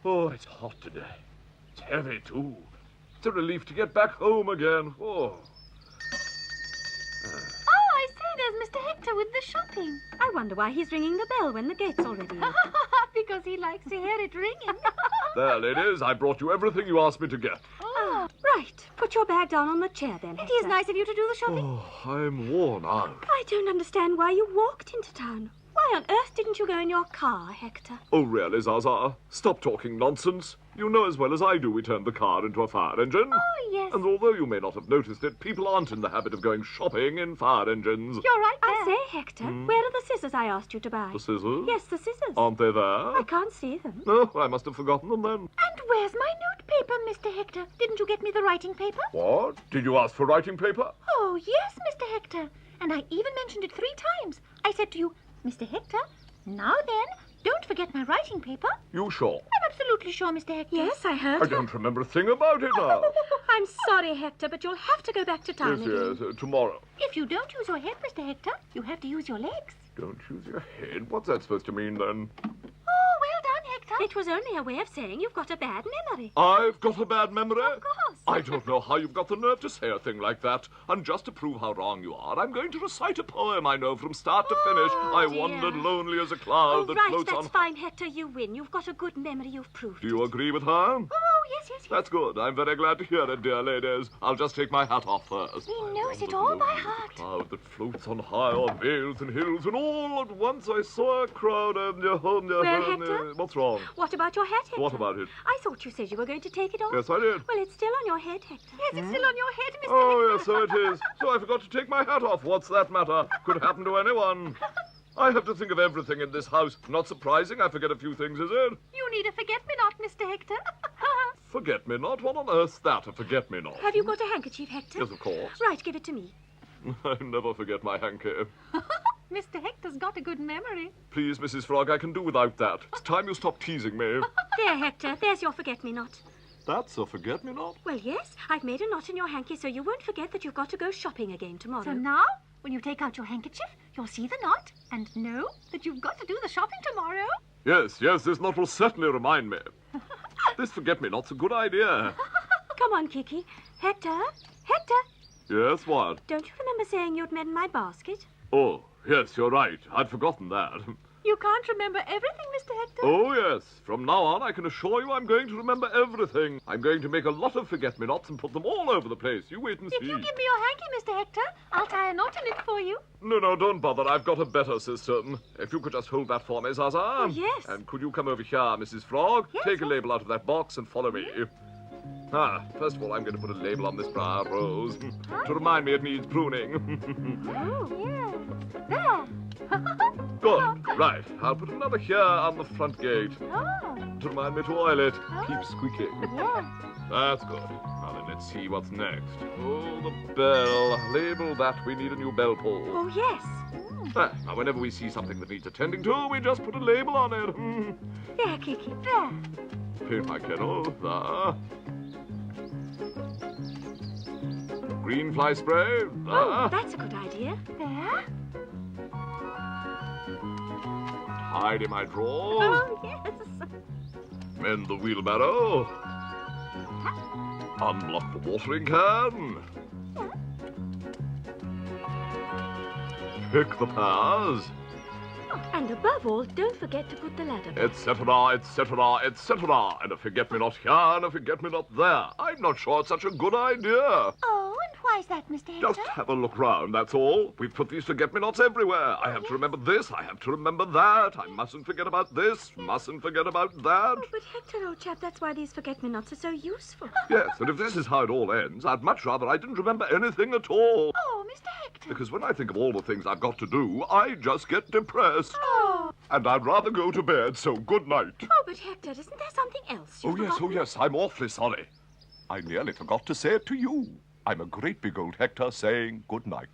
Oh, it's hot today. It's heavy, too. It's a relief to get back home again. Oh. Oh, I say, there's Mr. Hector with the shopping. I wonder why he's ringing the bell when the gate's already up. Because he likes to hear it ringing. There, ladies, I brought you everything you asked me to get. Oh, right. Put your bag down on the chair then, Hector. It is nice of you to do the shopping. Oh, I'm worn out. I don't understand why you walked into town. Why on earth didn't you go in your car, Hector? Oh, really, Zaza? Stop talking nonsense. You know as well as I do we turned the car into a fire engine. Oh, yes. And although you may not have noticed it, people aren't in the habit of going shopping in fire engines. You're right there. I say, Hector, where are the scissors I asked you to buy? The scissors? Yes, the scissors. Aren't they there? I can't see them. Oh, I must have forgotten them then. And where's my notepaper, Mr. Hector? Didn't you get me the writing paper? What? Did you ask for writing paper? Oh, yes, Mr. Hector. And I even mentioned it 3 times. I said to you, Mr. Hector, now then, don't forget my writing paper. You sure? I'm absolutely sure, Mr. Hector. Yes, I heard. I don't remember a thing about it now. I'm sorry, Hector, but you'll have to go back to town again. Yes, tomorrow. If you don't use your head, Mr. Hector, you have to use your legs. Don't use your head? What's that supposed to mean, then? Oh, well done, Hector. It was only a way of saying you've got a bad memory. I've got a bad memory? Of course. I don't know how you've got the nerve to say a thing like that. And just to prove how wrong you are, I'm going to recite a poem I know from start to finish. I dear. wandered lonely as a cloud that right, floats that's on... fine, Hector. You win. You've got a good memory. You've proved Do you agree with her? Oh, yes, yes, yes. That's good. I'm very glad to hear it, dear ladies. I'll just take my hat off first. He I knows it wandered all by lonely as a heart. cloud that floats on high o'er vales and hills, and all at once I saw a crowd of... Well, Hector? What's wrong? What about your hat, Hector? What about it? I thought you said you were going to take it off. Yes, I did. Well, it's still on your head, Hector. Yes, it's still on your head, Mr. Oh, Hector. yes, so it is. So I forgot to take my hat off. What's that matter? Could happen to anyone. I have to think of everything in this house. Not surprising, I forget a few things, is it? You need a forget-me-not, Mr. Hector. Forget-me-not? What on earth's that, a forget-me-not? Have you got a handkerchief, Hector? Yes, of course. Right, give it to me. I never forget my hanky. Mr. Hector's got a good memory. Please, Mrs. Frog, I can do without that. It's time you stopped teasing me. There, Hector. There's your forget-me-not. That's a forget-me-not? Well, yes. I've made a knot in your hanky so you won't forget that you've got to go shopping again tomorrow. So now, when you take out your handkerchief, you'll see the knot and know that you've got to do the shopping tomorrow. Yes, this knot will certainly remind me. This forget-me-not's a good idea. Come on, Kiki. Hector? Hector? Yes, what? Don't you remember saying you'd mend my basket? Oh, yes, you're right. I'd forgotten that. You can't remember everything, Mr. Hector. Oh, yes. From now on, I can assure you I'm going to remember everything. I'm going to make a lot of forget-me-nots and put them all over the place. You wait and see. If you give me your hanky, Mr. Hector, I'll tie a knot in it for you. No, don't bother. I've got a better system. If you could just hold that for me, Zaza. Oh, yes. And could you come over here, Mrs. Frog? Yes, Take a label out of that box and follow me. First of all, I'm going to put a label on this briar rose to remind me it needs pruning. Oh, yes. There. Good. Right. I'll put another here on the front gate Oh, to remind me to oil it. Keep squeaking. yes. That's good. Now then, let's see what's next. Oh, the bell. Label that. We need a new bell pull. Oh, yes. Now, whenever we see something that needs attending to, we just put a label on it. There, Kiki. There. Paint my kennel. There. Green fly spray. Oh, There. that's a good idea. There. Tidy my drawers. Oh, yes. Mend the wheelbarrow. Unblock the watering can. Pick the pears. And above all, don't forget to put the ladder back. Etc., etc., etc. And a forget-me-not here and a forget-me-not there. I'm not sure it's such a good idea. Oh, and why's that, Mr. Hector? Just have a look round, that's all. We've put these forget-me-nots everywhere. I have to remember this, I have to remember that. I mustn't forget about this, mustn't forget about that. Oh, but Hector, old chap, that's why these forget-me-nots are so useful. Yes, and if this is how it all ends, I'd much rather I didn't remember anything at all. Oh, Mr. Hector. Because when I think of all the things I've got to do, I just get depressed. Oh. And I'd rather go to bed, so good night. Oh, but Hector, isn't there something else you've Oh, forgotten? yes, I'm awfully sorry. I nearly forgot to say it to you. I'm a great big old Hector saying good night.